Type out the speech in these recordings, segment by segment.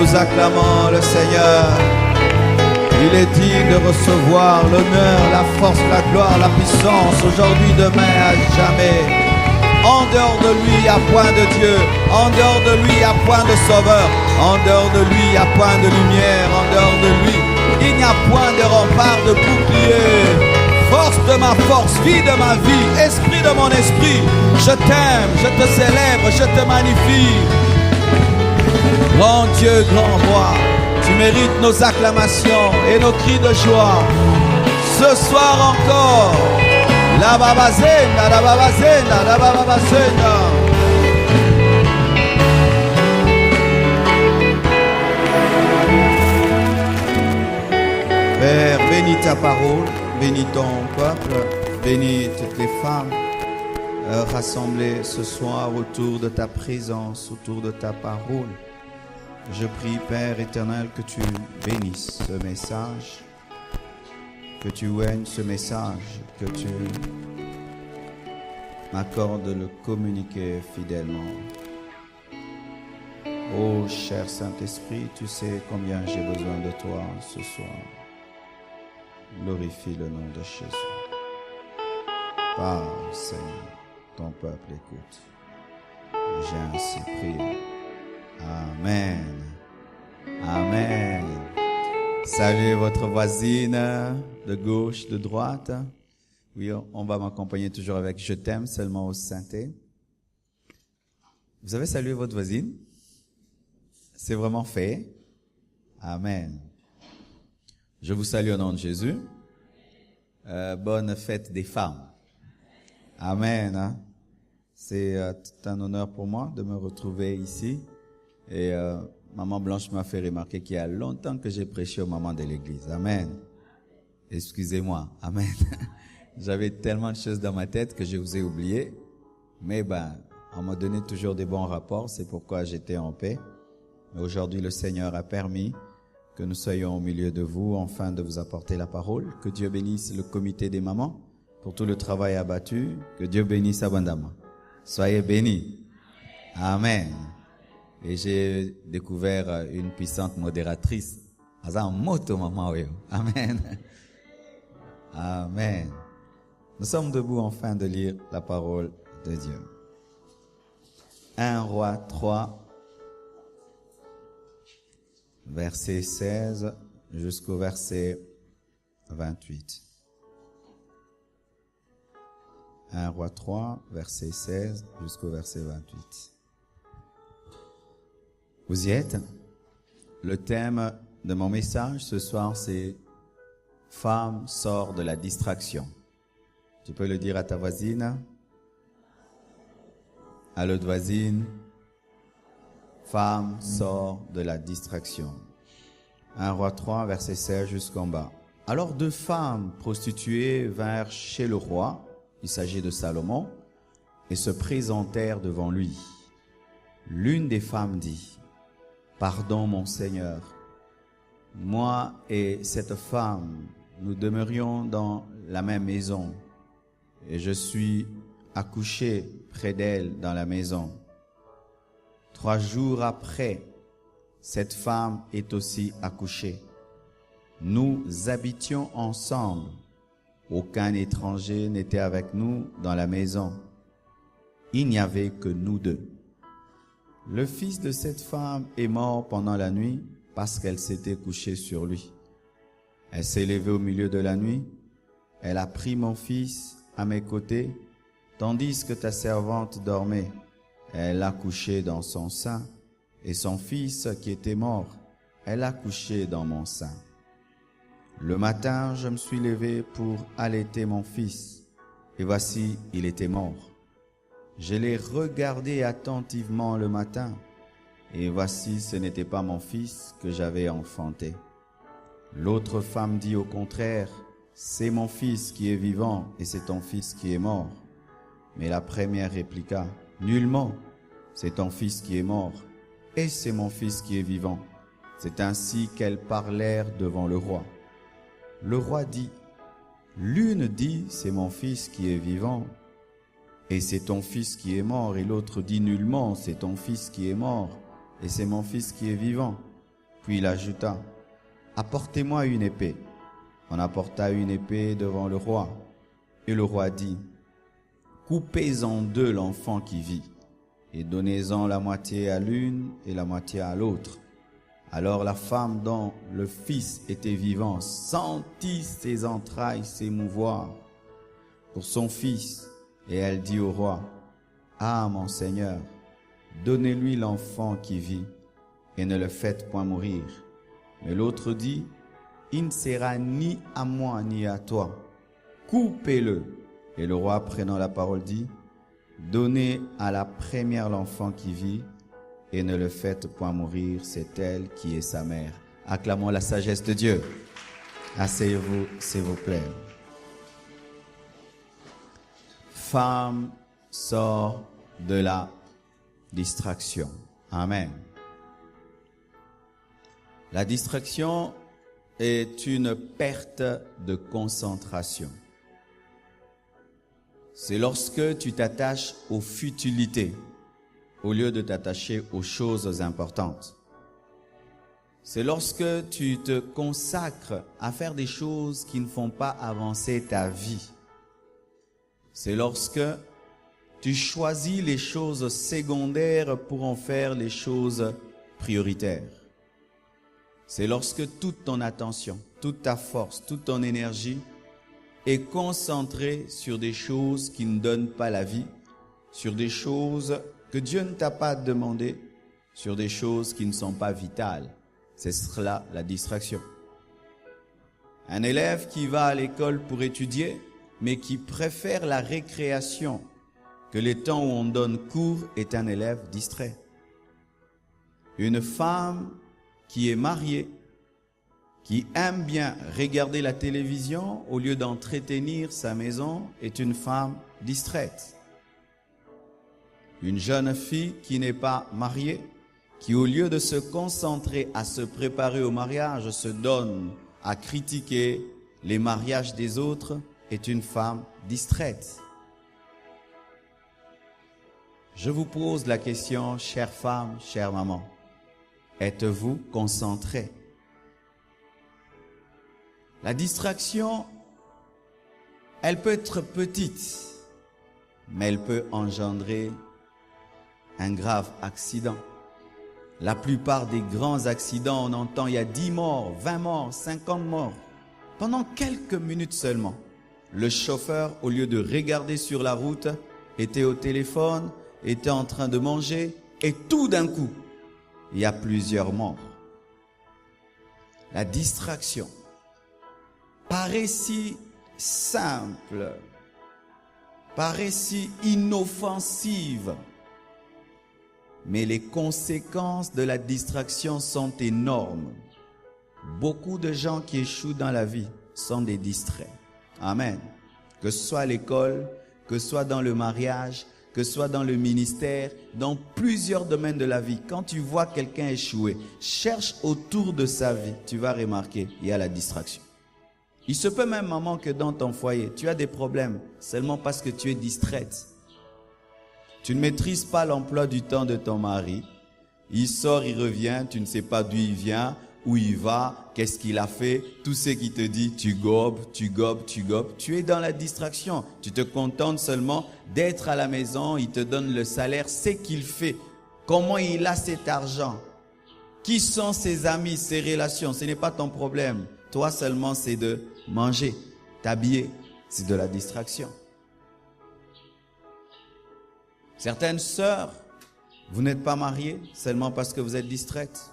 Nous acclamons le Seigneur. Il est digne de recevoir l'honneur, la force, la gloire, la puissance, aujourd'hui, demain, à jamais. En dehors de lui, il n'y a point de Dieu. En dehors de lui, il n'y a point de sauveur. En dehors de lui, il n'y a point de lumière. En dehors de lui, il n'y a point de rempart, de bouclier. Force de ma force, vie de ma vie, esprit de mon esprit. Je t'aime, je te célèbre, je te magnifie. Grand Dieu, grand roi, tu mérites nos acclamations et nos cris de joie. Ce soir encore, la babazena, la babazena, la babazena. Père, bénis ta parole, bénis ton peuple, bénis toutes les femmes rassemblées ce soir autour de ta présence, autour de ta parole. Je prie, Père éternel, que tu bénisses ce message, que tu oignes ce message, que tu m'accordes de le communiquer fidèlement. Ô cher Saint-Esprit, tu sais combien j'ai besoin de toi ce soir. Glorifie le nom de Jésus. Parle, Seigneur, ton peuple écoute. J'ai ainsi prié. Amen. Amen. Saluez votre voisine de gauche, de droite. Oui, on va m'accompagner toujours avec Je t'aime seulement au synthé. Vous avez salué votre voisine? C'est vraiment fait. Amen. Je vous salue au nom de Jésus. Bonne fête des femmes. Amen. Hein? C'est tout un honneur pour moi de me retrouver ici. Et Maman Blanche m'a fait remarquer qu'il y a longtemps que j'ai prêché aux mamans de l'église. Amen. Excusez-moi. Amen. J'avais tellement de choses dans ma tête que je vous ai oublié. Mais on m'a donné toujours des bons rapports. C'est pourquoi j'étais en paix. Mais aujourd'hui, le Seigneur a permis que nous soyons au milieu de vous, afin de vous apporter la parole. Que Dieu bénisse le comité des mamans pour tout le travail abattu. Que Dieu bénisse abondamment. Soyez bénis. Amen. Et j'ai découvert une puissante modératrice. Amen. Amen. Nous sommes debout afin de lire la parole de Dieu. 1 Roi 3, verset 16 jusqu'au verset 28. 1 Roi 3, verset 16 jusqu'au verset 28. Vous y êtes? Le thème de mon message ce soir, c'est « Femme sort de la distraction ». Tu peux le dire à ta voisine, à l'autre voisine. « Femme sort de la distraction ». 1 Roi 3, verset 16 jusqu'en bas. Alors 2 femmes prostituées vinrent chez le roi, il s'agit de Salomon, et se présentèrent devant lui. L'une des femmes dit, « Pardon, mon Seigneur, moi et cette femme, nous demeurions dans la même maison, et je suis accouchée près d'elle dans la maison. 3 jours après, cette femme est aussi accouchée. Nous habitions ensemble. Aucun étranger n'était avec nous dans la maison. Il n'y avait que nous 2. Le fils de cette femme est mort pendant la nuit parce qu'elle s'était couchée sur lui. Elle s'est levée au milieu de la nuit. Elle a pris mon fils à mes côtés, tandis que ta servante dormait. Elle l'a couché dans son sein, et son fils qui était mort, elle l'a couché dans mon sein. Le matin, je me suis levé pour allaiter mon fils, et voici, il était mort. Je l'ai regardé attentivement le matin, et voici, ce n'était pas mon fils que j'avais enfanté. L'autre femme dit au contraire, c'est mon fils qui est vivant, et c'est ton fils qui est mort. Mais la première répliqua, nullement, c'est ton fils qui est mort, et c'est mon fils qui est vivant. C'est ainsi qu'elles parlèrent devant le roi. Le roi dit, l'une dit, c'est mon fils qui est vivant, et c'est ton fils qui est mort, et l'autre dit nullement, c'est ton fils qui est mort, et c'est mon fils qui est vivant. Puis il ajouta, apportez-moi une épée. On apporta une épée devant le roi, et le roi dit, coupez en 2 l'enfant qui vit, et donnez-en la moitié à l'une et la moitié à l'autre. Alors la femme dont le fils était vivant sentit ses entrailles s'émouvoir pour son fils, et elle dit au roi, ah mon Seigneur, donnez-lui l'enfant qui vit, et ne le faites point mourir. Mais l'autre dit, il ne sera ni à moi ni à toi, coupez-le. Et le roi prenant la parole dit, donnez à la première l'enfant qui vit, et ne le faites point mourir, c'est elle qui est sa mère. Acclamons la sagesse de Dieu. Asseyez-vous, s'il vous plaît. Femme sort de la distraction. Amen. La distraction est une perte de concentration. C'est lorsque tu t'attaches aux futilités au lieu de t'attacher aux choses importantes. C'est lorsque tu te consacres à faire des choses qui ne font pas avancer ta vie. C'est lorsque tu choisis les choses secondaires pour en faire les choses prioritaires. C'est lorsque toute ton attention, toute ta force, toute ton énergie est concentrée sur des choses qui ne donnent pas la vie, sur des choses que Dieu ne t'a pas demandé, sur des choses qui ne sont pas vitales. C'est cela la distraction. Un élève qui va à l'école pour étudier, mais qui préfère la récréation que les temps où on donne cours est un élève distrait. Une femme qui est mariée, qui aime bien regarder la télévision au lieu d'entretenir sa maison est une femme distraite. Une jeune fille qui n'est pas mariée, qui au lieu de se concentrer à se préparer au mariage, se donne à critiquer les mariages des autres, est une femme distraite. Je vous pose la question, chère femme, chère maman, êtes-vous concentrée? La distraction, elle peut être petite, mais elle peut engendrer un grave accident. La plupart des grands accidents, on entend il y a 10 morts, 20 morts, 50 morts. Pendant quelques minutes seulement, le chauffeur, au lieu de regarder sur la route, était au téléphone, était en train de manger, et tout d'un coup, il y a plusieurs morts. La distraction paraît si simple, paraît si inoffensive, mais les conséquences de la distraction sont énormes. Beaucoup de gens qui échouent dans la vie sont des distraits. Amen. Que ce soit à l'école, que ce soit dans le mariage, que ce soit dans le ministère, dans plusieurs domaines de la vie. Quand tu vois quelqu'un échouer, cherche autour de sa vie, tu vas remarquer, il y a la distraction. Il se peut même, maman, que dans ton foyer, tu as des problèmes seulement parce que tu es distraite. Tu ne maîtrises pas l'emploi du temps de ton mari. Il sort, il revient, tu ne sais pas d'où il vient, où il va, qu'est-ce qu'il a fait. Tout ce qu'il te dit, tu gobes, tu gobes, tu gobes. Tu es dans la distraction. Tu te contentes seulement d'être à la maison. Il te donne le salaire, c'est qu'il fait. Comment il a cet argent? Qui sont ses amis, ses relations? Ce n'est pas ton problème. Toi seulement, c'est de manger, t'habiller. C'est de la distraction. Certaines sœurs, vous n'êtes pas mariées seulement parce que vous êtes distraites.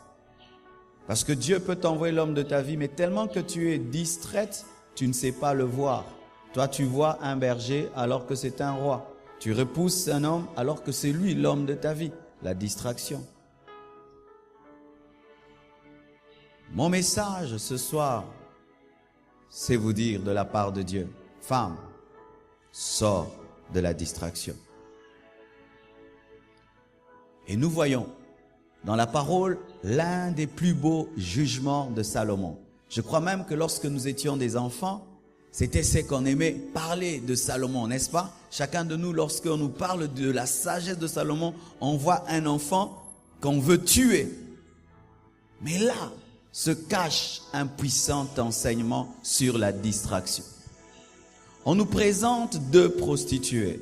Parce que Dieu peut t'envoyer l'homme de ta vie, mais tellement que tu es distraite, tu ne sais pas le voir. Toi, tu vois un berger alors que c'est un roi. Tu repousses un homme alors que c'est lui l'homme de ta vie. La distraction. Mon message ce soir, c'est vous dire de la part de Dieu, femme, sors de la distraction. Et nous voyons dans la parole l'un des plus beaux jugements de Salomon. Je crois même que lorsque nous étions des enfants, c'était ce qu'on aimait parler de Salomon, n'est-ce pas? Chacun de nous, lorsqu'on nous parle de la sagesse de Salomon, on voit un enfant qu'on veut tuer. Mais là se cache un puissant enseignement sur la distraction. On nous présente deux prostituées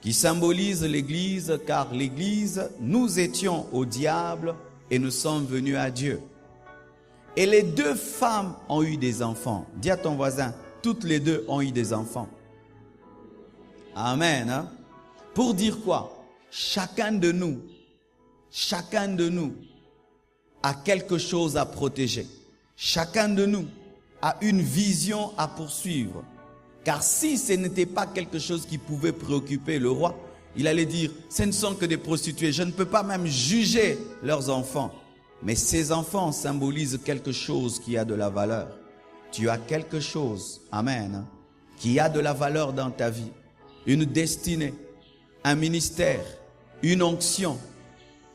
qui symbolise l'Église, car l'Église, nous étions au diable et nous sommes venus à Dieu. Et les deux femmes ont eu des enfants. Dis à ton voisin, toutes les deux ont eu des enfants. Amen. Hein? Pour dire quoi? Chacun de nous a quelque chose à protéger. Chacun de nous a une vision à poursuivre. Car si ce n'était pas quelque chose qui pouvait préoccuper le roi, il allait dire, ce ne sont que des prostituées, je ne peux pas même juger leurs enfants. Mais ces enfants symbolisent quelque chose qui a de la valeur. Tu as quelque chose, amen, qui a de la valeur dans ta vie. Une destinée, un ministère, une onction,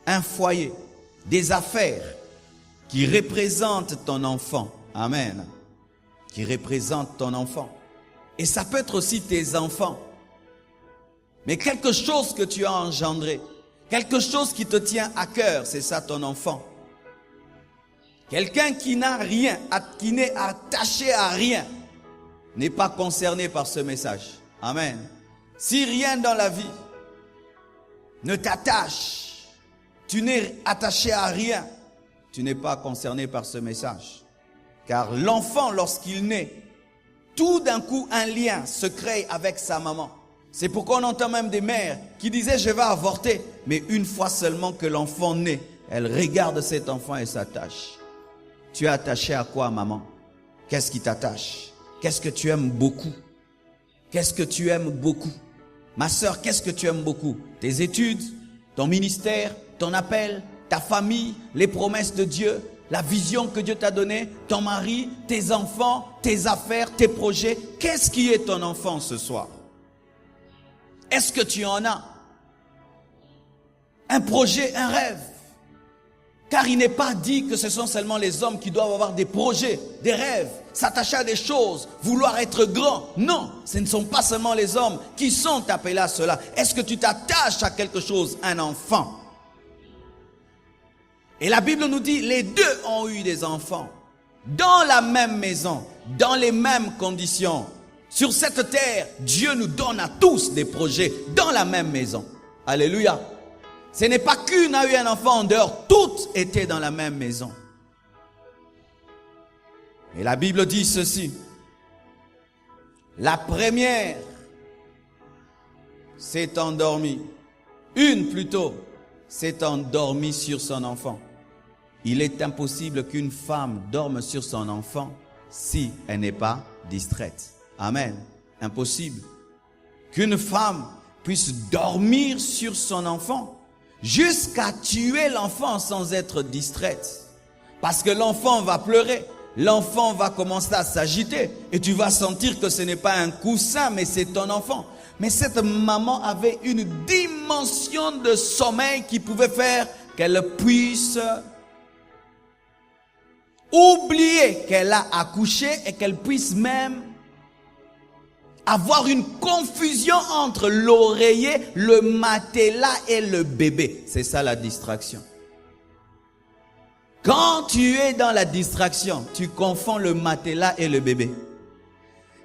un foyer, des affaires qui représentent ton enfant, amen, qui représentent ton enfant. Et ça peut être aussi tes enfants. Mais quelque chose que tu as engendré, quelque chose qui te tient à cœur, c'est ça ton enfant. Quelqu'un qui n'a rien, qui n'est attaché à rien, n'est pas concerné par ce message. Amen. Si rien dans la vie ne t'attache, tu n'es attaché à rien, tu n'es pas concerné par ce message. Car l'enfant, lorsqu'il naît, tout d'un coup, un lien se crée avec sa maman. C'est pourquoi on entend même des mères qui disaient « je vais avorter ». Mais une fois seulement que l'enfant naît, elle regarde cet enfant et s'attache. Tu es attaché à quoi, maman? Qu'est-ce qui t'attache? Qu'est-ce que tu aimes beaucoup? Qu'est-ce que tu aimes beaucoup? Ma sœur, qu'est-ce que tu aimes beaucoup? Tes études, ton ministère, ton appel, ta famille, les promesses de Dieu, la vision que Dieu t'a donnée, ton mari, tes enfants, tes affaires, tes projets. Qu'est-ce qui est ton enfant ce soir? Est-ce que tu en as? Un projet, un rêve? Car il n'est pas dit que ce sont seulement les hommes qui doivent avoir des projets, des rêves, s'attacher à des choses, vouloir être grand. Non, ce ne sont pas seulement les hommes qui sont appelés à cela. Est-ce que tu t'attaches à quelque chose, un enfant? Et la Bible nous dit, les deux ont eu des enfants, dans la même maison, dans les mêmes conditions. Sur cette terre, Dieu nous donne à tous des projets dans la même maison. Alléluia. Ce n'est pas qu'une a eu un enfant en dehors, toutes étaient dans la même maison. Et la Bible dit ceci. La première s'est endormie. Une plutôt s'est endormie sur son enfant. Il est impossible qu'une femme dorme sur son enfant si elle n'est pas distraite. Amen. Impossible. Qu'une femme puisse dormir sur son enfant jusqu'à tuer l'enfant sans être distraite. Parce que l'enfant va pleurer. l'enfant va commencer à s'agiter et tu vas sentir que ce n'est pas un coussin, mais c'est ton enfant. Mais cette maman avait une dimension de sommeil qui pouvait faire qu'elle puisse oublier qu'elle a accouché et qu'elle puisse même avoir une confusion entre l'oreiller, le matelas et le bébé. C'est ça la distraction. Quand tu es dans la distraction, tu confonds le matelas et le bébé.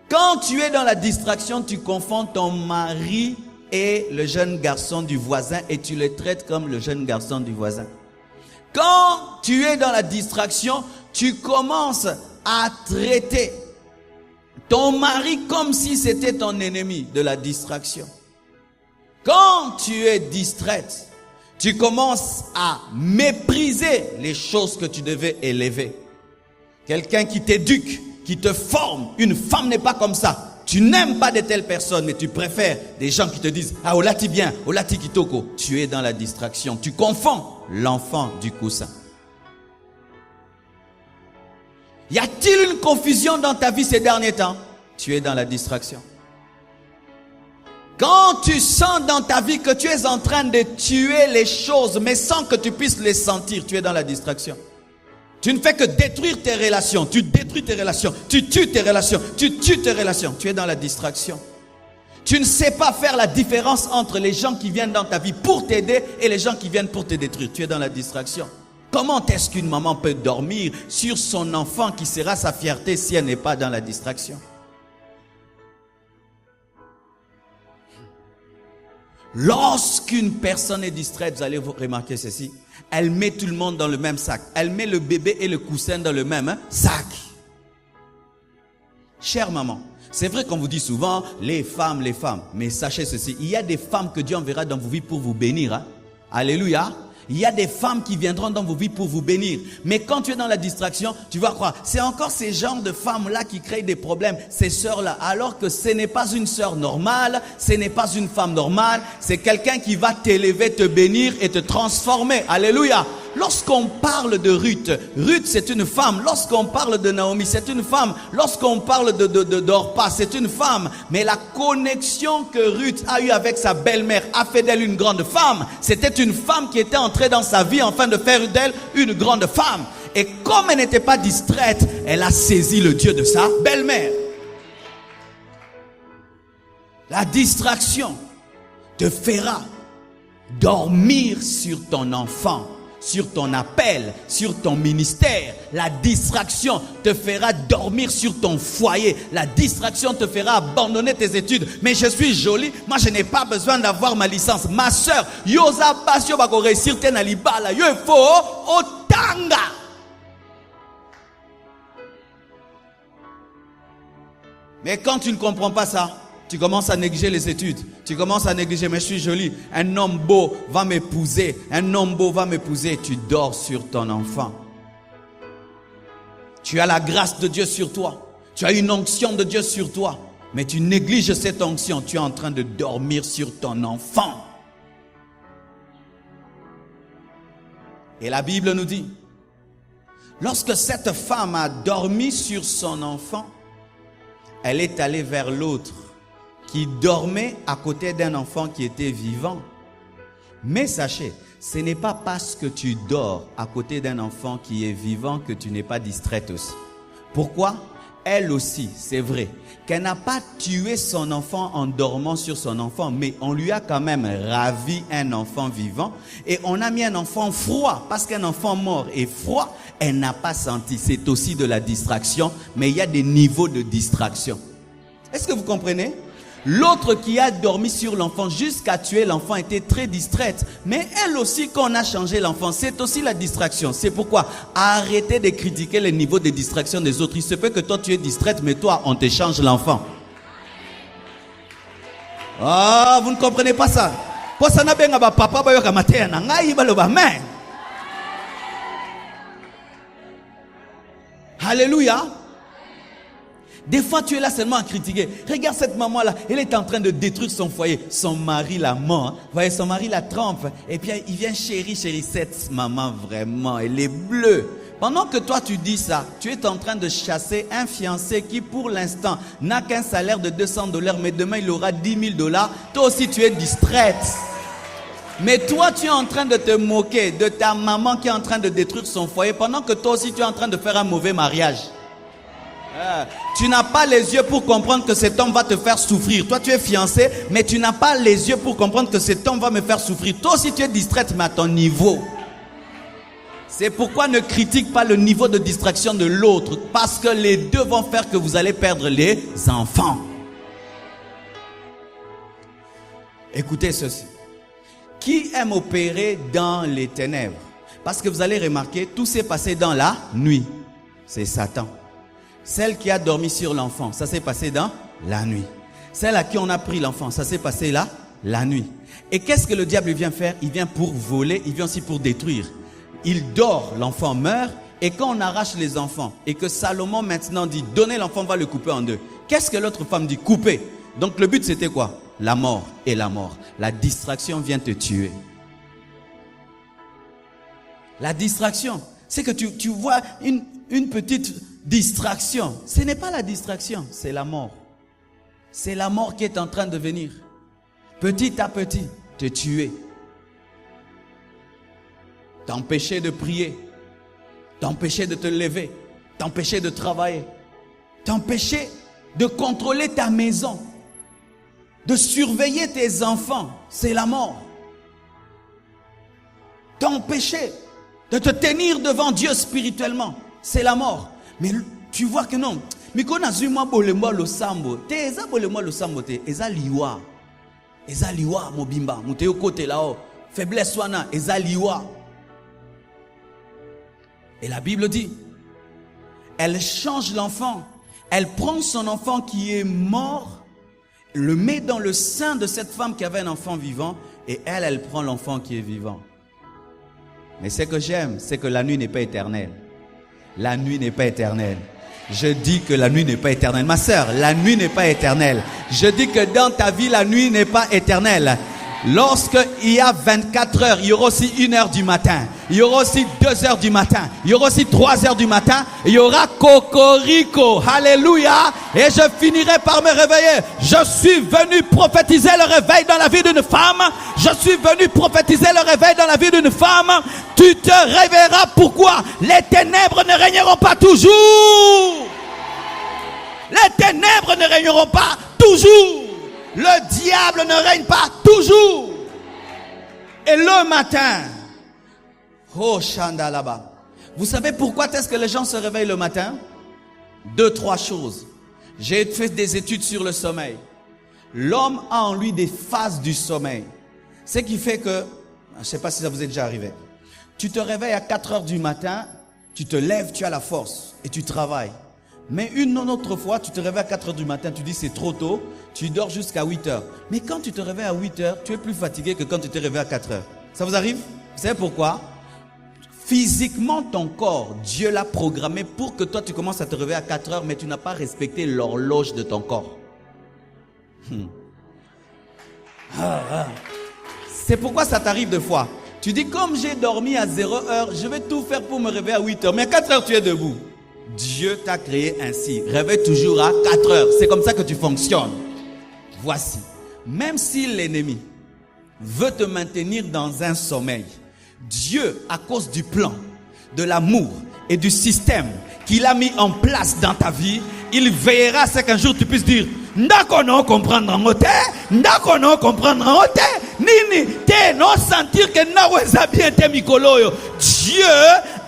Quand tu es dans la distraction, tu confonds ton mari et le jeune garçon du voisin et tu le traites comme le jeune garçon du voisin. Quand tu es dans la distraction, tu commences à traiter ton mari comme si c'était ton ennemi de la distraction. Quand tu es distraite, tu commences à mépriser les choses que tu devais élever. Quelqu'un qui t'éduque, qui te forme. Une femme n'est pas comme ça. Tu n'aimes pas de telles personnes, mais tu préfères des gens qui te disent « Ah, olati bien, olati kitoko ». Tu es dans la distraction. Tu confonds l'enfant du coussin. Y a-t-il une confusion dans ta vie ces derniers temps? Tu es dans la distraction. Quand tu sens dans ta vie que tu es en train de tuer les choses, mais sans que tu puisses les sentir, tu es dans la distraction. Tu ne fais que détruire tes relations. Tu détruis tes relations. Tu tues tes relations. Tu tues tes relations. Tu es dans la distraction. Tu ne sais pas faire la différence entre les gens qui viennent dans ta vie pour t'aider et les gens qui viennent pour te détruire. Tu es dans la distraction. Comment est-ce qu'une maman peut dormir sur son enfant qui sera sa fierté si elle n'est pas dans la distraction? Lorsqu'une personne est distraite, vous allez remarquer ceci. Elle met tout le monde dans le même sac. Elle met le bébé et le coussin dans le même sac. Chère maman, c'est vrai qu'on vous dit souvent, les femmes. Mais sachez ceci, il y a des femmes que Dieu enverra dans vos vies pour vous bénir. Hein? Alléluia. Il y a des femmes qui viendront dans vos vies pour vous bénir. Mais quand tu es dans la distraction, tu vas croire, c'est encore ces genres de femmes-là qui créent des problèmes, ces sœurs-là. Alors que ce n'est pas une sœur normale, ce n'est pas une femme normale, c'est quelqu'un qui va t'élever, te bénir et te transformer. Alléluia. Lorsqu'on parle de Ruth, Ruth c'est une femme. Lorsqu'on parle de Naomi, c'est une femme. Lorsqu'on parle d'Orpa, c'est une femme. Mais la connexion que Ruth a eue avec sa belle-mère a fait d'elle une grande femme. C'était une femme qui était entrée dans sa vie afin de faire d'elle une grande femme. Et comme elle n'était pas distraite, elle a saisi le Dieu de sa belle-mère. La distraction te fera dormir sur ton enfant, sur ton appel, sur ton ministère. La distraction te fera dormir sur ton foyer. La distraction te fera abandonner tes études. Mais je suis jolie, moi je n'ai pas besoin d'avoir ma licence. Ma soeur, yoza basio bako réussir tena libala, yo faut otanga. Mais quand tu ne comprends pas ça, tu commences à négliger les études. Tu commences à négliger, mais je suis jolie. Un homme beau va m'épouser. Un homme beau va m'épouser. Tu dors sur ton enfant. Tu as la grâce de Dieu sur toi. Tu as une onction de Dieu sur toi. Mais tu négliges cette onction. Tu es en train de dormir sur ton enfant. Et la Bible nous dit, lorsque cette femme a dormi sur son enfant, elle est allée vers l'autre qui dormait à côté d'un enfant qui était vivant. Mais sachez, ce n'est pas parce que tu dors à côté d'un enfant qui est vivant que tu n'es pas distraite aussi. Pourquoi? Elle aussi, c'est vrai, qu'elle n'a pas tué son enfant en dormant sur son enfant, mais on lui a quand même ravi un enfant vivant et on a mis un enfant froid, parce qu'un enfant mort est froid, elle n'a pas senti. C'est aussi de la distraction, mais il y a des niveaux de distraction. Est-ce que vous comprenez? L'autre qui a dormi sur l'enfant jusqu'à tuer l'enfant était très distraite. Mais elle aussi, quand on a changé l'enfant, c'est aussi la distraction. C'est pourquoi arrêtez de critiquer les niveaux de distraction des autres. Il se peut que toi tu es distraite, mais toi on te change l'enfant. Ah, vous ne comprenez pas ça. Alléluia. Des fois, tu es là seulement à critiquer. Regarde cette maman-là, elle est en train de détruire son foyer. Son mari la ment. Vous voyez, son mari la trompe. Et puis, il vient, chérie, cette maman, vraiment, elle est bleue. Pendant que toi tu dis ça, tu es en train de chasser un fiancé qui pour l'instant n'a qu'un salaire de $200, mais demain il aura $10 000. Toi aussi tu es distraite. Mais toi tu es en train de te moquer de ta maman qui est en train de détruire son foyer, pendant que toi aussi tu es en train de faire un mauvais mariage. Tu n'as pas les yeux pour comprendre que cet homme va te faire souffrir. Toi tu es fiancé, mais tu n'as pas les yeux pour comprendre que cet homme va me faire souffrir. Toi aussi tu es distraite, mais à ton niveau. C'est pourquoi ne critique pas le niveau de distraction de l'autre, parce que les deux vont faire que vous allez perdre les enfants. Écoutez ceci. Qui aime opérer dans les ténèbres? Parce que vous allez remarquer, tout s'est passé dans la nuit. C'est Satan. Celle qui a dormi sur l'enfant, ça s'est passé dans la nuit. Celle à qui on a pris l'enfant, ça s'est passé là, la nuit. Et qu'est-ce que le diable vient faire? Il vient pour voler, il vient aussi pour détruire. Il dort, l'enfant meurt, et quand on arrache les enfants, et que Salomon maintenant dit, donnez l'enfant, on va le couper en deux. Qu'est-ce que l'autre femme dit? Couper. Donc le but c'était quoi? La mort et la mort. La distraction vient te tuer. La distraction, c'est que tu vois une petite distraction. Ce n'est pas la distraction, c'est la mort. C'est la mort qui est en train de venir. Petit à petit, te tuer. T'empêcher de prier, t'empêcher de te lever, t'empêcher de travailler, t'empêcher de contrôler ta maison, de surveiller tes enfants, c'est la mort. T'empêcher de te tenir devant Dieu spirituellement, c'est la mort. Mais tu vois que non. Mais quand on a vu moi bolemo lo sambo, te eza bolemo lo sambo te eza liwa mobimba, mute yo côté là-haut, faiblesse wana eza liwa. Et la Bible dit, elle change l'enfant, elle prend son enfant qui est mort, le met dans le sein de cette femme qui avait un enfant vivant, et elle prend l'enfant qui est vivant. Mais ce que j'aime, c'est que la nuit n'est pas éternelle. La nuit n'est pas éternelle. Je dis que la nuit n'est pas éternelle. Ma sœur, la nuit n'est pas éternelle. Je dis que dans ta vie, la nuit n'est pas éternelle. Lorsqu'il y a 24 heures, il y aura aussi 1 heure du matin. Il y aura aussi 2 heures du matin. Il y aura aussi 3 heures du matin. Il y aura cocorico. Alléluia. Et je finirai par me réveiller. Je suis venu prophétiser le réveil dans la vie d'une femme. Je suis venu prophétiser le réveil dans la vie d'une femme. Tu te réveilleras. Pourquoi? Les ténèbres ne régneront pas toujours. Les ténèbres ne régneront pas toujours. Le diable ne règne pas toujours. Et le matin, oh Chanda là-bas. Vous savez pourquoi est-ce que les gens se réveillent le matin? 2, 3 choses. J'ai fait des études sur le sommeil. L'homme a en lui des phases du sommeil. Ce qui fait que, je ne sais pas si ça vous est déjà arrivé. Tu te réveilles à 4 heures du matin, tu te lèves, tu as la force et tu travailles. Mais une autre fois, tu te réveilles à 4 heures du matin, tu dis c'est trop tôt, tu dors jusqu'à 8 heures. Mais quand tu te réveilles à 8 heures, tu es plus fatigué que quand tu te réveilles à 4 heures. Ça vous arrive? Vous savez pourquoi? Physiquement, ton corps, Dieu l'a programmé pour que toi tu commences à te réveiller à 4 heures, mais tu n'as pas respecté l'horloge de ton corps. C'est pourquoi ça t'arrive deux fois. Tu dis comme j'ai dormi à 0 heure, je vais tout faire pour me réveiller à 8 heures. Mais à 4 heures, tu es debout. Dieu t'a créé ainsi. Réveille toujours à 4 heures. C'est comme ça que tu fonctionnes. Voici. Même si l'ennemi veut te maintenir dans un sommeil, Dieu, à cause du plan, de l'amour et du système qu'il a mis en place dans ta vie, il veillera à ce qu'un jour tu puisses dire Ndako no comprendre en ote, ndako no comprendre en ote, nini te no sentir que na weza bien te mikoloyo. Dieu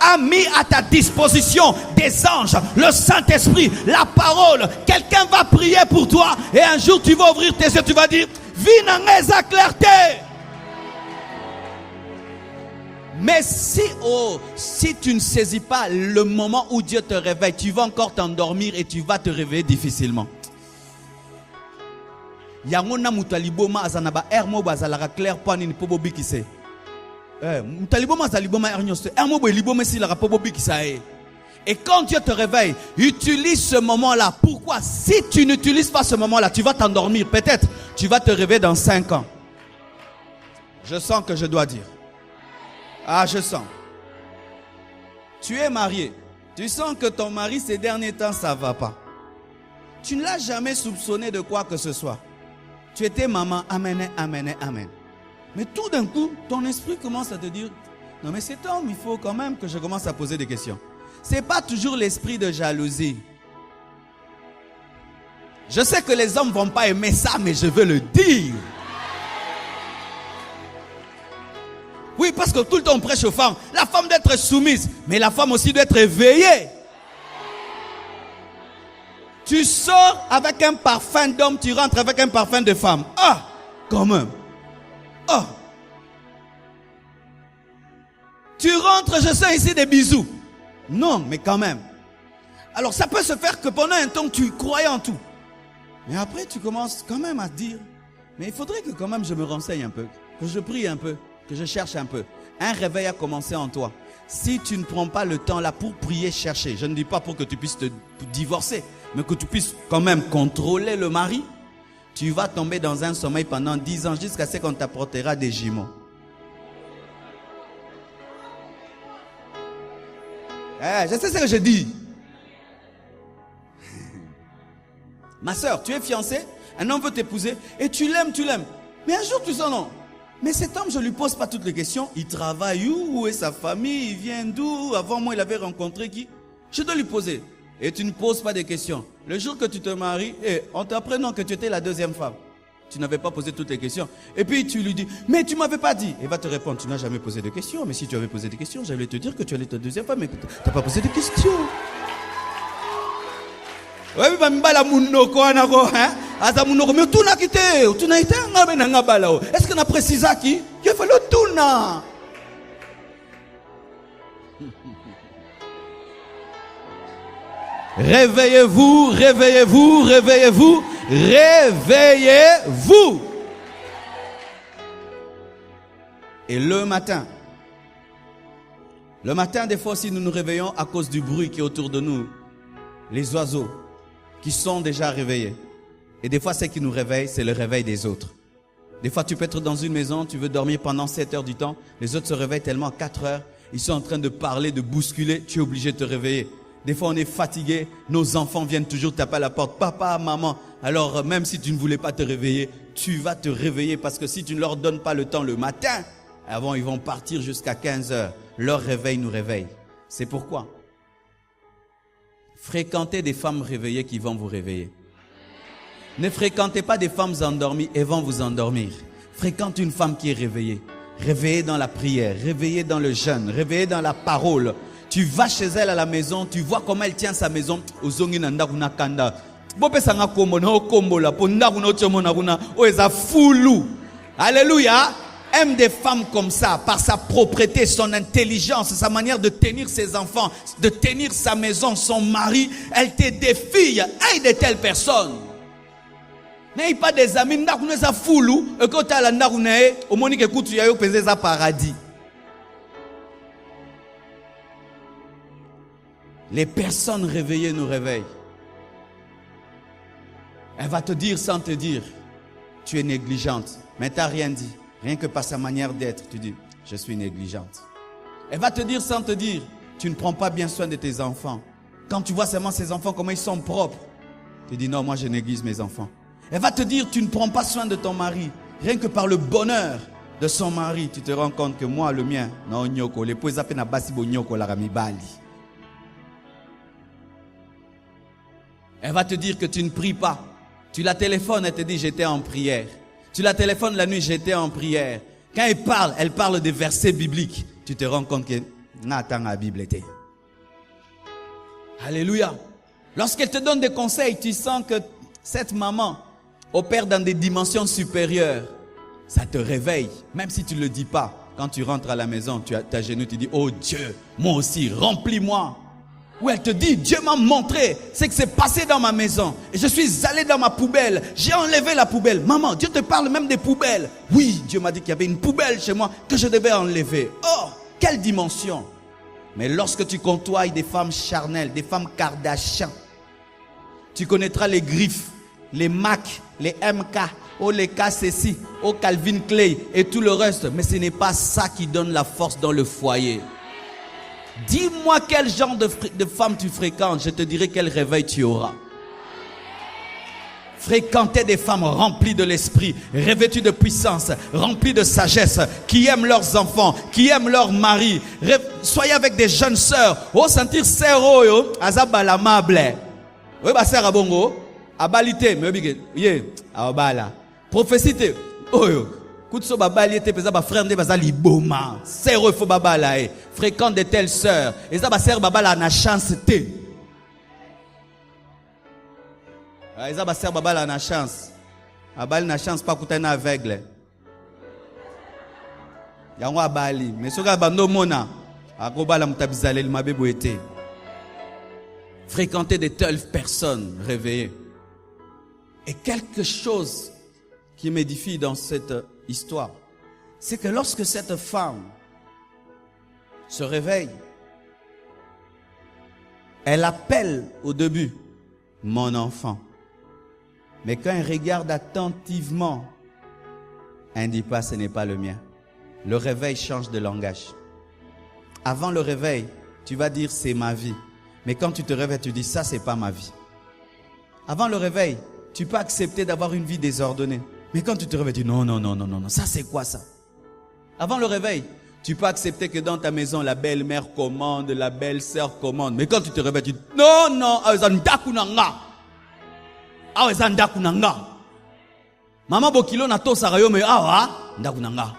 a mis à ta disposition des anges, le Saint-Esprit, la parole. Quelqu'un va prier pour toi et un jour tu vas ouvrir tes yeux, tu vas dire Vinangeza clarté. Mais si tu ne saisis pas le moment où Dieu te réveille, tu vas encore t'endormir et tu vas te réveiller difficilement. Yangona mutaliboma azanaba ermo bazalaka clair pani ni pobo bikise. Mutaliboma azaliboma ernyoste ermo bo liboma si la pobo bikisa. Et quand Dieu te réveille, utilise ce moment-là. Pourquoi? Si tu n'utilises pas ce moment-là, tu vas t'endormir. Peut-être tu vas te réveiller dans 5 ans. Je sens que je dois dire. Ah, je sens. Tu es marié. Tu sens que ton mari, ces derniers temps, ça ne va pas. Tu ne l'as jamais soupçonné de quoi que ce soit. Tu étais maman, amen, amen, amen. Mais tout d'un coup, ton esprit commence à te dire, non mais cet homme, il faut quand même que je commence à poser des questions. Ce n'est pas toujours l'esprit de jalousie. Je sais que les hommes ne vont pas aimer ça, mais je veux le dire. Oui, parce que tout le temps on prêche aux femmes. La femme doit être soumise, mais la femme aussi doit être éveillée. Tu sors avec un parfum d'homme, tu rentres avec un parfum de femme. Ah, quand même. Ah. Tu rentres, je sens ici des bisous. Non, mais quand même. Alors ça peut se faire que pendant un temps tu croyais en tout. Mais après tu commences quand même à te dire, mais il faudrait que quand même je me renseigne un peu, que je prie un peu, que je cherche un peu. Un réveil a commencé en toi. Si tu ne prends pas le temps là pour prier, chercher, je ne dis pas pour que tu puisses te divorcer, mais que tu puisses quand même contrôler le mari, tu vas tomber dans un sommeil pendant 10 ans jusqu'à ce qu'on t'apportera des jumeaux. Je sais ce que je dis. Ma soeur, tu es fiancée, un homme veut t'épouser et tu l'aimes. Mais un jour tu sens non. Mais cet homme, je ne lui pose pas toutes les questions. Il travaille où? Où est sa famille? Il vient d'où? Avant moi, il avait rencontré qui? Je dois lui poser. Et tu ne poses pas des questions. Le jour que tu te maries, en t'apprenant que tu étais la deuxième femme, tu n'avais pas posé toutes les questions. Et puis tu lui dis, mais tu ne m'avais pas dit. Il va te répondre, tu n'as jamais posé de questions. Mais si tu avais posé des questions, j'allais te dire que tu allais ta deuxième femme. Mais tu n'as pas posé de questions. Oui, mais est-ce qu'on a précisé qui? Il a fallu tout. Réveillez-vous, réveillez-vous, réveillez-vous, réveillez-vous. Et le matin, des fois aussi, nous nous réveillons à cause du bruit qui est autour de nous. Les oiseaux qui sont déjà réveillés. Et des fois, ce qui nous réveille, c'est le réveil des autres. Des fois, tu peux être dans une maison, tu veux dormir pendant 7 heures du temps. Les autres se réveillent tellement à 4 heures. Ils sont en train de parler, de bousculer. Tu es obligé de te réveiller. Des fois, on est fatigué. Nos enfants viennent toujours taper à la porte. Papa, maman. Alors, même si tu ne voulais pas te réveiller, tu vas te réveiller. Parce que si tu ne leur donnes pas le temps le matin, avant, ils vont partir jusqu'à 15 heures. Leur réveil nous réveille. C'est pourquoi fréquentez des femmes réveillées qui vont vous réveiller. Ne fréquentez pas des femmes endormies et vont vous endormir. Fréquente une femme qui est réveillée. Réveillée dans la prière, réveillée dans le jeûne, réveillée dans la parole. Tu vas chez elle à la maison, tu vois comment elle tient sa maison. Alléluia. Aime des femmes comme ça, par sa propreté, son intelligence, sa manière de tenir ses enfants, de tenir sa maison, son mari. Elle te défie. Aide de telles personnes. N'ayez pas des amis, n'ayez pas foulou, et quand tu as la narounae, au moment où tu as eu un paradis. Les personnes réveillées nous réveillent. Elle va te dire sans te dire, tu es négligente, mais tu n'as rien dit. Rien que par sa manière d'être, tu dis, je suis négligente. Elle va te dire sans te dire, tu ne prends pas bien soin de tes enfants. Quand tu vois seulement ces enfants, comment ils sont propres, tu dis, non, moi je néglige mes enfants. Elle va te dire, tu ne prends pas soin de ton mari. Rien que par le bonheur de son mari, tu te rends compte que moi, le mien, non, nyoko, les poètes appellent na basibo nyoko la ramibali. Elle va te dire que tu ne pries pas. Tu la téléphones, elle te dit, j'étais en prière. Tu la téléphones la nuit, j'étais en prière. Quand elle parle des versets bibliques. Tu te rends compte que n'attends la Bible était. Alléluia. Lorsqu'elle te donne des conseils, tu sens que cette maman opère dans des dimensions supérieures. Ça te réveille, même si tu ne le dis pas. Quand tu rentres à la maison, tu as ta genou, tu dis, oh Dieu, moi aussi, remplis-moi. Où elle te dit, Dieu m'a montré ce qui s'est passé dans ma maison. Et je suis allé dans ma poubelle. J'ai enlevé la poubelle. Maman, Dieu te parle même des poubelles. Oui, Dieu m'a dit qu'il y avait une poubelle chez moi que je devais enlever. Oh, quelle dimension. Mais lorsque tu côtoies des femmes charnelles, des femmes Kardashian, tu connaîtras les griffes, les Mac, les MK, oh les KCC, oh Calvin Klein et tout le reste. Mais ce n'est pas ça qui donne la force dans le foyer. Dis-moi quel genre de femme tu fréquentes, je te dirai quel réveil tu auras. Fréquenter des femmes remplies de l'esprit, revêtues de puissance, remplies de sagesse, qui aiment leurs enfants, qui aiment leurs maris. Soyez avec des jeunes sœurs. Oh, sentir sœur oyo, azabala mable. Oui, bah sœur abongo, abalite, mais bien, yé, abala. Prophétie, oyo. Koutso babali était pesa ba frère de bazali boma. Sœur il faut babala eh. Fréquente de telles sœurs. Et ça ba sœur babala na chance té. Et ça ba sœur babala na chance. Abali na chance pas koutana aveugle. Yango abali, mais soka bando mona. Akobala mutabizaleli mabebo été. Fréquenter de telles personnes réveillées. Et quelque chose qui m'édifie dans cette histoire, c'est que lorsque cette femme se réveille, elle appelle au début mon enfant. Mais quand elle regarde attentivement, elle ne dit pas ce n'est pas le mien. Le réveil change de langage. Avant le réveil, tu vas dire c'est ma vie. Mais quand tu te réveilles, tu dis ça c'est pas ma vie. Avant le réveil, tu peux accepter d'avoir une vie désordonnée. Mais quand tu te réveilles, tu dis non, ça c'est quoi ça? Avant le réveil, tu peux accepter que dans ta maison, la belle-mère commande, la belle-sœur commande. Mais quand tu te réveilles, tu dis non, Maman Bokilo na to sarayo me ndakunanga.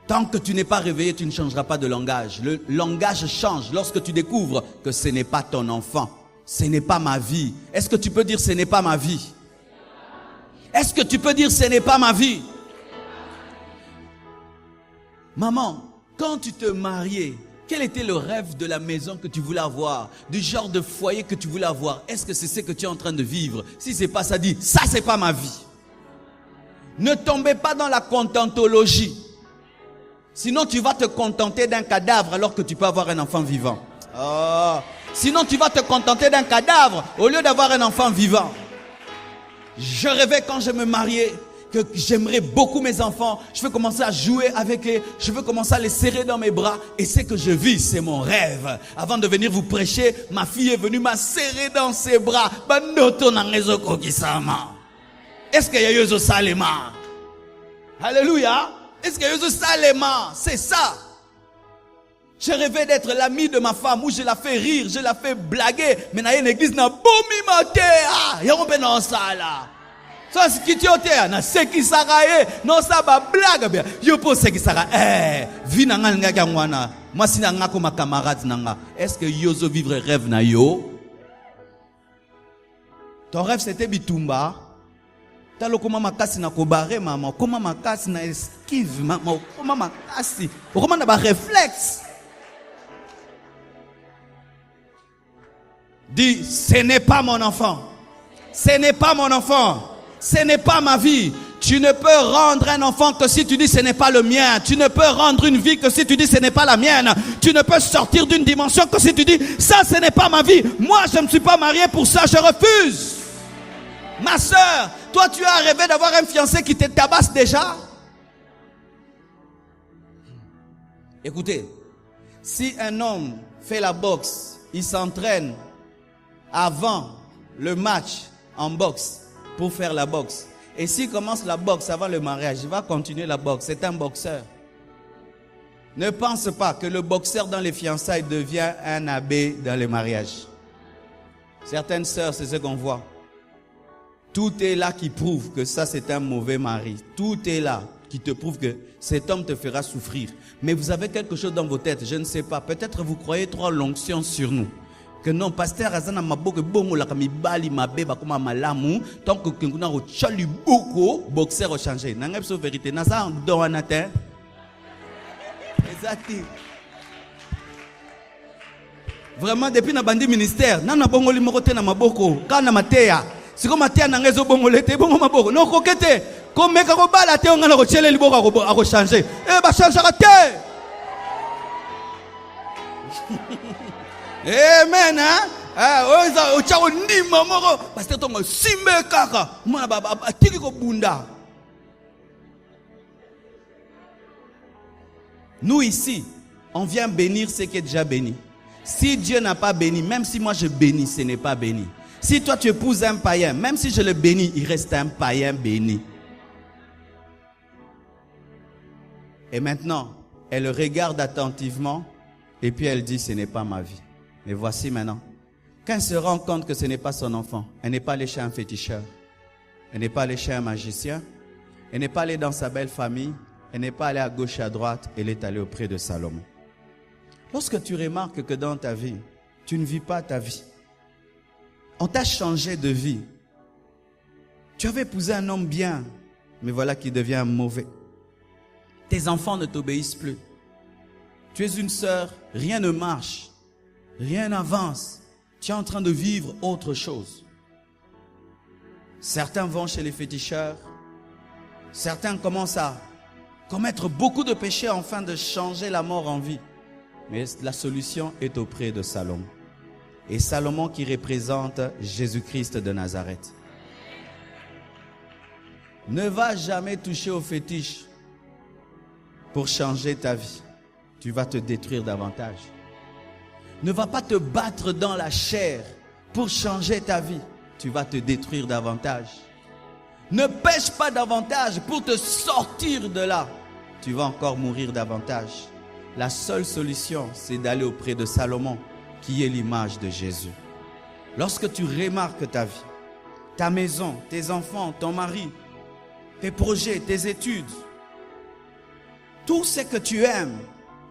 Tant que tu n'es pas réveillé, tu ne changeras pas de langage. Le langage change lorsque tu découvres que ce n'est pas ton enfant. Ce n'est pas ma vie. Est-ce que tu peux dire ce n'est pas ma vie? Est-ce que tu peux dire ce n'est pas ma vie? Maman, quand tu te mariais, quel était le rêve de la maison que tu voulais avoir? Du genre de foyer que tu voulais avoir? Est-ce que c'est ce que tu es en train de vivre? Si c'est pas ça, dis, ça c'est pas ma vie. Ne tombez pas dans la contentologie. Sinon tu vas te contenter d'un cadavre alors que tu peux avoir un enfant vivant. Oh. Sinon tu vas te contenter d'un cadavre au lieu d'avoir un enfant vivant. Je rêvais quand je me mariais que j'aimerais beaucoup mes enfants. Je veux commencer à jouer avec eux. Je veux commencer à les serrer dans mes bras. Et ce que je vis, c'est mon rêve. Avant de venir vous prêcher, ma fille est venue m'a serré dans ses bras. Est-ce qu'il y a eu ce salema? Alléluia. Est-ce qu'il y a eu ce salema? C'est ça. Je rêvais d'être l'ami de ma femme où je la fais rire, je la fais blaguer. Mais dans une église, na bomi matea. Y'a pas dans ça là. Ça c'est qui tu es na ce qui saraye. Non ça ba blague bien. Yo pour ce qui sara. Vi na nga nga ngwana. Moi si na nga ko ma camarade nanga. Est-ce que yozo vivre rêve na yo? Ton rêve c'était bitumba. Talo koma makasi na kobare maman. Koma makasi na esquive maman. Koma makasi. Koma na ba réflexe. Dis, ce n'est pas mon enfant. Ce n'est pas mon enfant. Ce n'est pas ma vie. Tu ne peux rendre un enfant que si tu dis ce n'est pas le mien. Tu ne peux rendre une vie que si tu dis ce n'est pas la mienne. Tu ne peux sortir d'une dimension que si tu dis ça ce n'est pas ma vie. Moi je ne me suis pas marié pour ça, je refuse. Ma soeur, toi tu as rêvé d'avoir un fiancé qui te tabasse déjà? Écoutez, si un homme fait la boxe, il s'entraîne avant le match en boxe pour faire la boxe. Et s'il commence la boxe avant le mariage, il va continuer la boxe. C'est un boxeur. Ne pense pas que le boxeur dans les fiançailles devient un abbé dans les mariages. Certaines sœurs, c'est ce qu'on voit. Tout est là qui prouve que ça c'est un mauvais mari. Tout est là qui te prouve que cet homme te fera souffrir. Mais vous avez quelque chose dans vos têtes, je ne sais pas. Peut-être vous croyez trop l'onction sur nous. Que non, pasteur Azana Maboke Bongo la Kamibali Mabeba comme Malamu, tant que Kenguna au Chali Boko, boxeur au changé. N'engage sa vérité. Nasa dans un atteint. Exact. Vraiment, depuis na bandi ministère, nana bongo limorote na maboko, kana matea. Si comme matea n'engezo bongo lete, bongo maboko. Non, coquette. Comme meka ko bala te, on a ko chele liboko a changer. Eh, ba changera te. Amen, hein? Nous ici, On vient bénir ce qui est déjà béni. Si Dieu n'a pas béni, même si moi je bénis, ce n'est pas béni. Si toi tu épouses un païen, même si je le bénis, il reste un païen béni. Et maintenant, elle le regarde attentivement et puis elle dit, ce n'est pas ma vie. Mais voici maintenant, quand elle se rend compte que ce n'est pas son enfant, elle n'est pas allée chez un féticheur, elle n'est pas allée chez un magicien, elle n'est pas allée dans sa belle famille, elle n'est pas allée à gauche et à droite, elle est allée auprès de Salomon. Lorsque tu remarques que dans ta vie, tu ne vis pas ta vie, on t'a changé de vie. Tu avais épousé un homme bien, mais voilà qu'il devient mauvais. Tes enfants ne t'obéissent plus. Tu es une sœur, rien ne marche, rien n'avance. Tu es en train de vivre autre chose. Certains vont chez les féticheurs. Certains commencent à commettre beaucoup de péchés afin de changer la mort en vie. Mais la solution est auprès de Salomon. Et Salomon qui représente Jésus-Christ de Nazareth. Ne va jamais toucher aux fétiches pour changer ta vie. Tu vas te détruire davantage. Ne va pas te battre dans la chair pour changer ta vie. Tu vas te détruire davantage. Ne pêche pas davantage pour te sortir de là. Tu vas encore mourir davantage. La seule solution, c'est d'aller auprès de Salomon, qui est l'image de Jésus. Lorsque tu remarques ta vie, ta maison, tes enfants, ton mari, tes projets, tes études, tout ce que tu aimes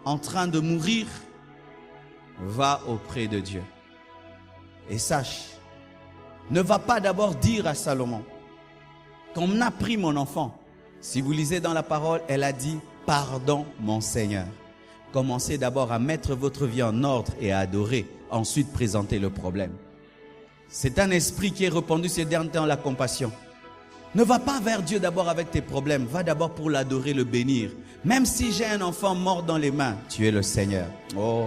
en train de mourir, va auprès de Dieu. Et sache, ne va pas d'abord dire à Salomon, qu'on a pris mon enfant. Si vous lisez dans la parole, elle a dit, pardon mon Seigneur. Commencez d'abord à mettre votre vie en ordre et à adorer, ensuite présenter le problème. C'est un esprit qui est répandu ces derniers temps, la compassion. Ne va pas vers Dieu d'abord avec tes problèmes, va d'abord pour l'adorer, le bénir. Même si j'ai un enfant mort dans les mains, tu es le Seigneur. Oh.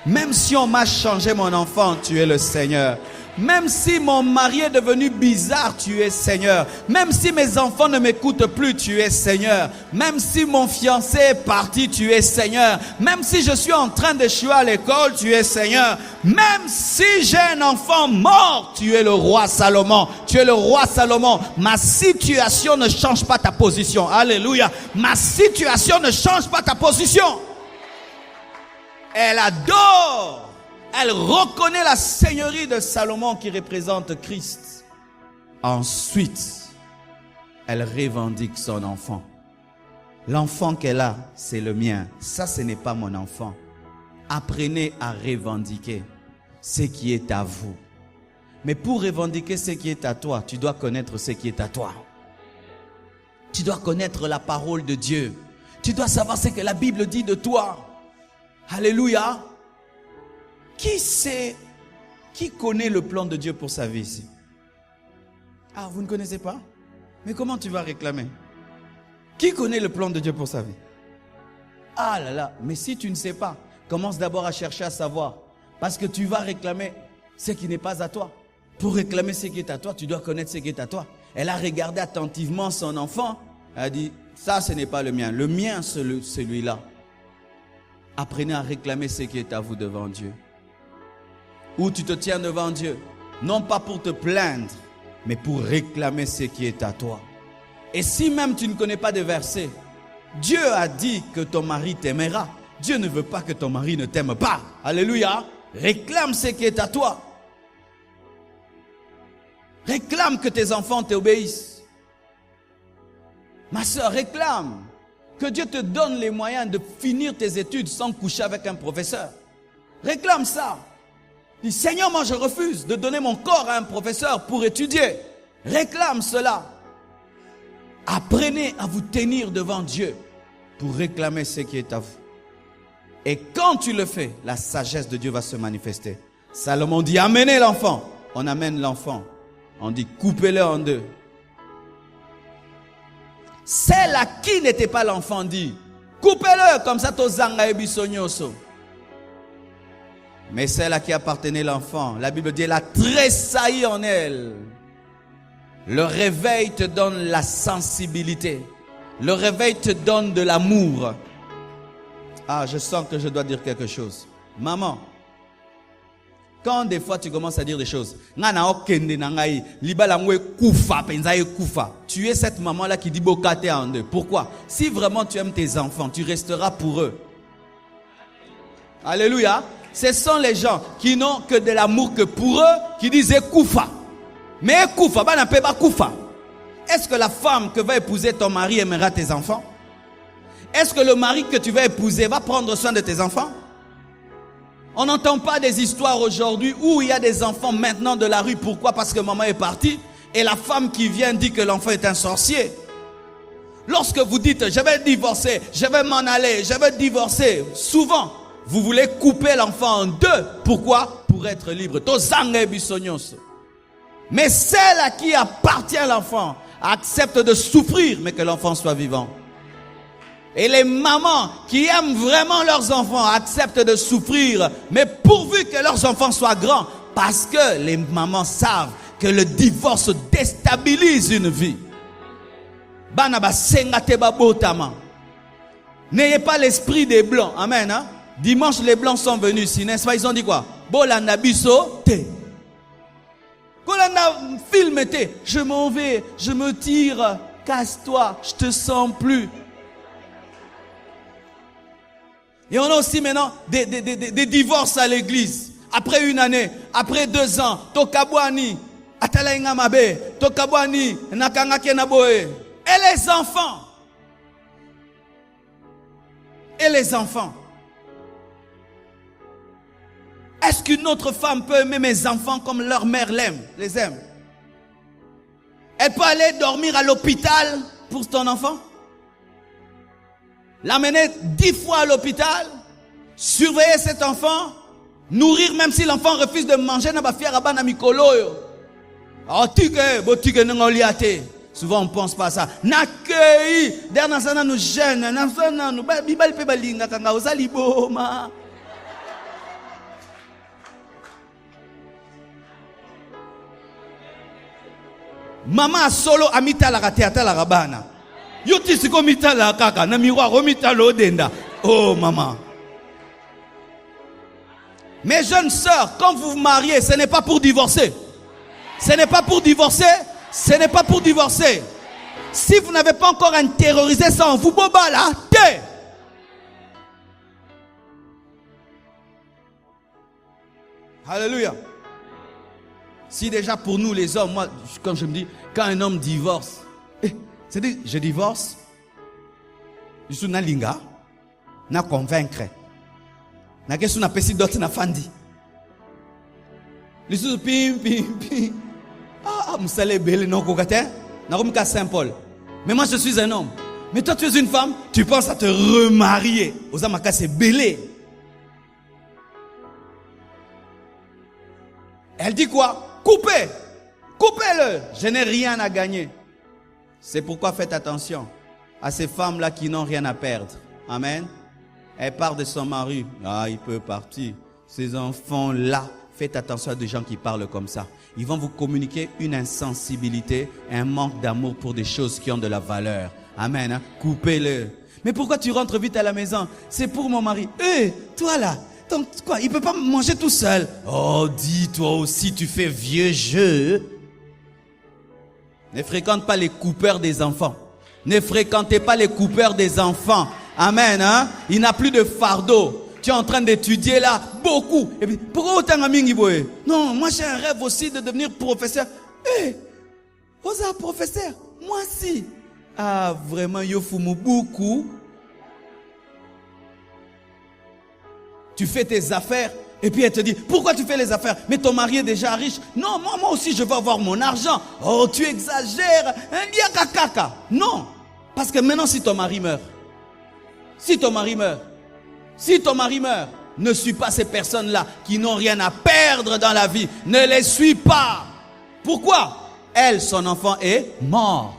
Même si on m'a changé mon enfant, tu es le Seigneur. Même si mon mari est devenu bizarre, tu es Seigneur. Même si mes enfants ne m'écoutent plus, tu es Seigneur. Même si mon fiancé est parti, tu es Seigneur. Même si je suis en train d'échouer à l'école, tu es Seigneur. Même si j'ai un enfant mort, tu es le roi Salomon. Tu es le roi Salomon. Ma situation ne change pas ta position. Alléluia. Ma situation ne change pas ta position. Elle adore. Elle reconnaît la seigneurie de Salomon qui représente Christ. Ensuite, elle revendique son enfant. L'enfant qu'elle a, c'est le mien. Ça, ce n'est pas mon enfant. Apprenez à revendiquer ce qui est à vous. Mais pour revendiquer ce qui est à toi, tu dois connaître ce qui est à toi. Tu dois connaître la parole de Dieu. Tu dois savoir ce que la Bible dit de toi. Alléluia. Qui connaît le plan de Dieu pour sa vie ici? Ah, vous ne connaissez pas? Mais comment tu vas réclamer? Qui connaît le plan de Dieu pour sa vie? Ah là là, mais si tu ne sais pas, commence d'abord à chercher à savoir. Parce que tu vas réclamer ce qui n'est pas à toi. Pour réclamer ce qui est à toi, tu dois connaître ce qui est à toi. Elle a regardé attentivement son enfant. Elle a dit, ça ce n'est pas le mien. Le mien, c'est celui-là. Apprenez à réclamer ce qui est à vous devant Dieu. Où tu te tiens devant Dieu, non pas pour te plaindre, mais pour réclamer ce qui est à toi. Et si même tu ne connais pas de versets, Dieu a dit que ton mari t'aimera. Dieu ne veut pas que ton mari ne t'aime pas. Alléluia. Réclame ce qui est à toi. Réclame que tes enfants t'obéissent. Ma soeur, réclame que Dieu te donne les moyens de finir tes études sans coucher avec un professeur. Réclame ça. Dis, Seigneur, moi je refuse de donner mon corps à un professeur pour étudier. Réclame cela. Apprenez à vous tenir devant Dieu pour réclamer ce qui est à vous. Et quand tu le fais, la sagesse de Dieu va se manifester. Salomon dit, amenez l'enfant. On amène l'enfant. On dit, coupez-le en deux. Celle à qui n'était pas l'enfant dit, coupez-le comme ça, tozanga ebisonyoso. Mais celle à qui appartenait l'enfant, la Bible dit, elle a tressailli en elle. Le réveil te donne la sensibilité. Le réveil te donne de l'amour. Ah, je sens que je dois dire quelque chose. Maman, quand des fois tu commences à dire des choses, tu es cette maman-là qui dit bokate en deux. Pourquoi? Si vraiment tu aimes tes enfants, tu resteras pour eux. Alléluia. Ce sont les gens qui n'ont que de l'amour que pour eux, qui disent koufa. Mais koufa, n'a pas koufa. Est-ce que la femme que va épouser ton mari aimera tes enfants? Est-ce que le mari que tu vas épouser va prendre soin de tes enfants? On n'entend pas des histoires aujourd'hui où il y a des enfants maintenant de la rue. Pourquoi? Parce que maman est partie et la femme qui vient dit que l'enfant est un sorcier. Lorsque vous dites je vais divorcer, je vais m'en aller, je vais divorcer, souvent vous voulez couper l'enfant en deux. Pourquoi? Pour être libre. Mais celle à qui appartient l'enfant accepte de souffrir mais que l'enfant soit vivant. Et les mamans qui aiment vraiment leurs enfants acceptent de souffrir, mais pourvu que leurs enfants soient grands, parce que les mamans savent que le divorce déstabilise une vie. N'ayez pas l'esprit des blancs. Amen. Hein? Dimanche, les blancs sont venus ici, n'est-ce pas? Ils ont dit quoi? Bolanda biso te. Bolanda film te. Je m'en vais, je me tire, casse-toi, je te sens plus. Et on a aussi maintenant des divorces à l'église. Après une année, après 2 ans, Tokabwani, Atalainga Mabe, Tokabwani, Nakangake Naboe. Et les enfants. Et les enfants. Est-ce qu'une autre femme peut aimer mes enfants comme leur mère les aime? Elle peut aller dormir à l'hôpital pour ton enfant? L'amener 10 fois à l'hôpital, surveiller cet enfant, nourrir même si l'enfant refuse de manger, souvent on pense pas à ça. Maman solo amita la rateata la rabana. Oh maman. Mes jeunes sœurs, quand vous vous mariez, ce n'est pas pour divorcer. Ce n'est pas pour divorcer. Ce n'est pas pour divorcer. Si vous n'avez pas encore intériorisé ça en vous, boba là, té. Alléluia. Si déjà pour nous les hommes, moi, quand je me dis, quand un homme divorce, c'est-à-dire, je divorce, je suis na linga, na convaincre, na kesu na pesi d'autres na fandi. Je suis pim. Ah, moussale belle non kokate, na komika Saint-Paul. Mais moi je suis un homme. Mais toi tu es une femme, tu penses à te remarier. Ozamaka c'est belé. Elle dit quoi? Coupez, coupez-le. Je n'ai rien à gagner. C'est pourquoi faites attention à ces femmes-là qui n'ont rien à perdre. Amen. Elle part de son mari. Ah, il peut partir. Ces enfants-là, faites attention à des gens qui parlent comme ça. Ils vont vous communiquer une insensibilité, un manque d'amour pour des choses qui ont de la valeur. Amen. Hein? Coupez-le. Mais pourquoi tu rentres vite à la maison? C'est pour mon mari. Toi là, donc quoi? Il peut pas manger tout seul. Oh, dis toi aussi, tu fais vieux jeu. Ne fréquente pas les coupeurs des enfants. Ne fréquentez pas les coupeurs des enfants. Amen. Hein? Il n'a plus de fardeau. Tu es en train d'étudier là beaucoup. Et puis, pourquoi autant de boy? Non, moi j'ai un rêve aussi de devenir professeur. Osa professeur? Moi si. Ah, vraiment, yo fumu beaucoup. Tu fais tes affaires. Et puis elle te dit, pourquoi tu fais les affaires? Mais ton mari est déjà riche. Non, moi aussi je veux avoir mon argent. Oh, tu exagères. Non. Parce que maintenant si ton mari meurt, ne suis pas ces personnes-là qui n'ont rien à perdre dans la vie. Ne les suis pas. Pourquoi? Elle, son enfant est mort.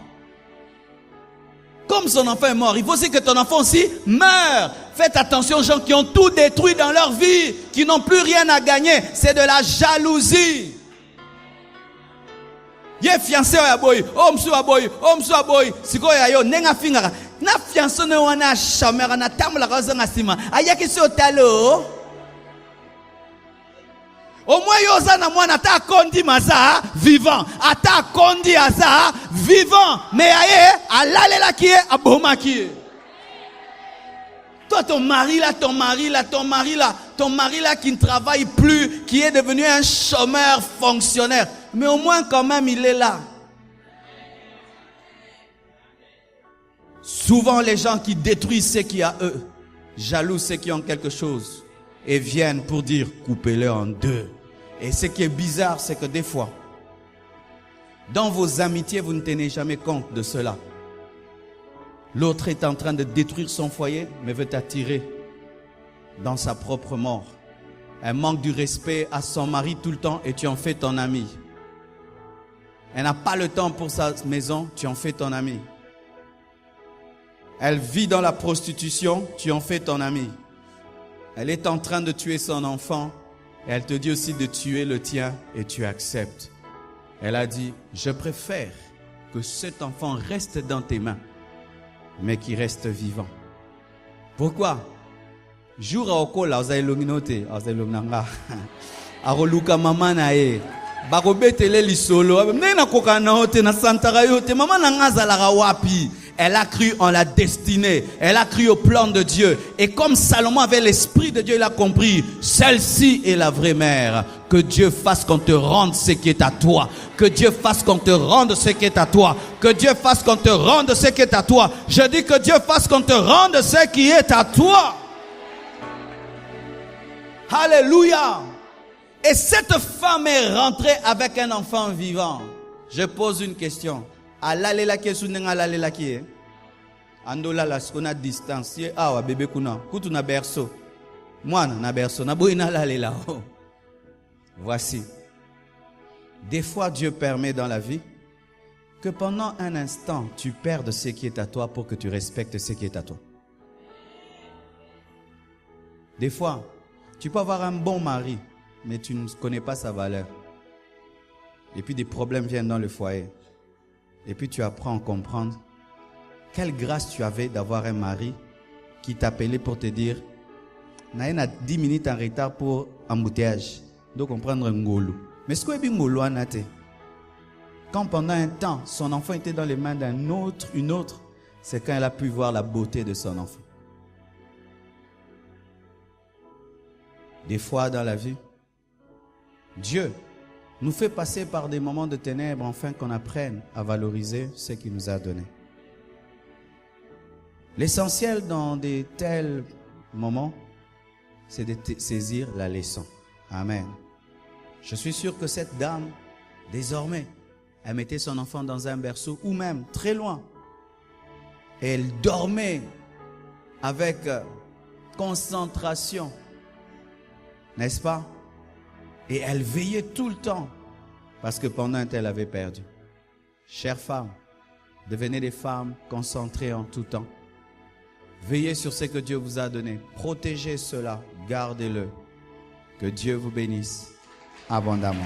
Comme son enfant est mort, il faut aussi que ton enfant aussi meure. Faites attention aux gens qui ont tout détruit dans leur vie, qui n'ont plus rien à gagner. C'est de la jalousie. Ye fiancé ya boy, omsu aboy, siko ya yo nenga fingara. na fiancé ne wana chamera na tamla kazanga sima ayaki si otalo au moins yoza na mwana ata kondi maza vivant ata kondi aza vivant mais aye alalela qui est aboma qui est. Toi ton mari là qui ne travaille plus, qui est devenu un chômeur fonctionnaire, mais au moins quand même il est là. Souvent les gens qui détruisent ce qu'il y a eux, jaloux ceux qui ont quelque chose et viennent pour dire coupez-le en deux. Et ce qui est bizarre, c'est que des fois, dans vos amitiés, vous ne tenez jamais compte de cela. L'autre est en train de détruire son foyer, mais veut t'attirer dans sa propre mort. Elle manque du respect à son mari tout le temps et tu en fais ton ami. Elle n'a pas le temps pour sa maison, tu en fais ton ami. Elle vit dans la prostitution, tu en fais ton ami. Elle est en train de tuer son enfant et elle te dit aussi de tuer le tien et tu acceptes. Elle a dit, je préfère que cet enfant reste dans tes mains, mais qu'il reste vivant. Pourquoi? Jour à okola oza elonginote oza elongnanga aroluka mama na ye bakobetele lisolo nena kokana ote na santara yote mama na ngazala wapi. Elle a cru en la destinée, elle a cru au plan de Dieu. Et comme Salomon avait l'esprit de Dieu, il a compris, celle-ci est la vraie mère. Que Dieu fasse qu'on te rende ce qui est à toi. Que Dieu fasse qu'on te rende ce qui est à toi. Que Dieu fasse qu'on te rende ce qui est à toi. Je dis que Dieu fasse qu'on te rende ce qui est à toi. Alléluia. Et cette femme est rentrée avec un enfant vivant. Je pose une question. Alalela ke sunenga alalela ki andola la skona distancié awa bébé kuna kutu na berceau mwana na berceau na boina alalela. Voici, des fois Dieu permet dans la vie que pendant un instant tu perdes ce qui est à toi pour que tu respectes ce qui est à toi. Des fois tu peux avoir un bon mari mais tu ne connais pas sa valeur et puis des problèmes viennent dans le foyer. Et puis tu apprends à comprendre quelle grâce tu avais d'avoir un mari qui t'appelait pour te dire Naïna a 10 minutes en retard pour embouteillage. Donc comprendre un ngolo. Mais ce que ngolo anate. Quand pendant un temps son enfant était dans les mains d'un autre, une autre, c'est quand elle a pu voir la beauté de son enfant. Des fois dans la vie, Dieu nous fait passer par des moments de ténèbres afin qu'on apprenne à valoriser ce qu'il nous a donné. L'essentiel dans de tels moments, c'est de saisir la leçon. Amen. Je suis sûr que cette dame, désormais, elle mettait son enfant dans un berceau ou même très loin. Et elle dormait avec concentration. N'est-ce pas? Et elle veillait tout le temps parce que pendant un temps elle avait perdu. Chères femmes, devenez des femmes concentrées en tout temps. Veillez sur ce que Dieu vous a donné. Protégez cela, gardez-le. Que Dieu vous bénisse abondamment.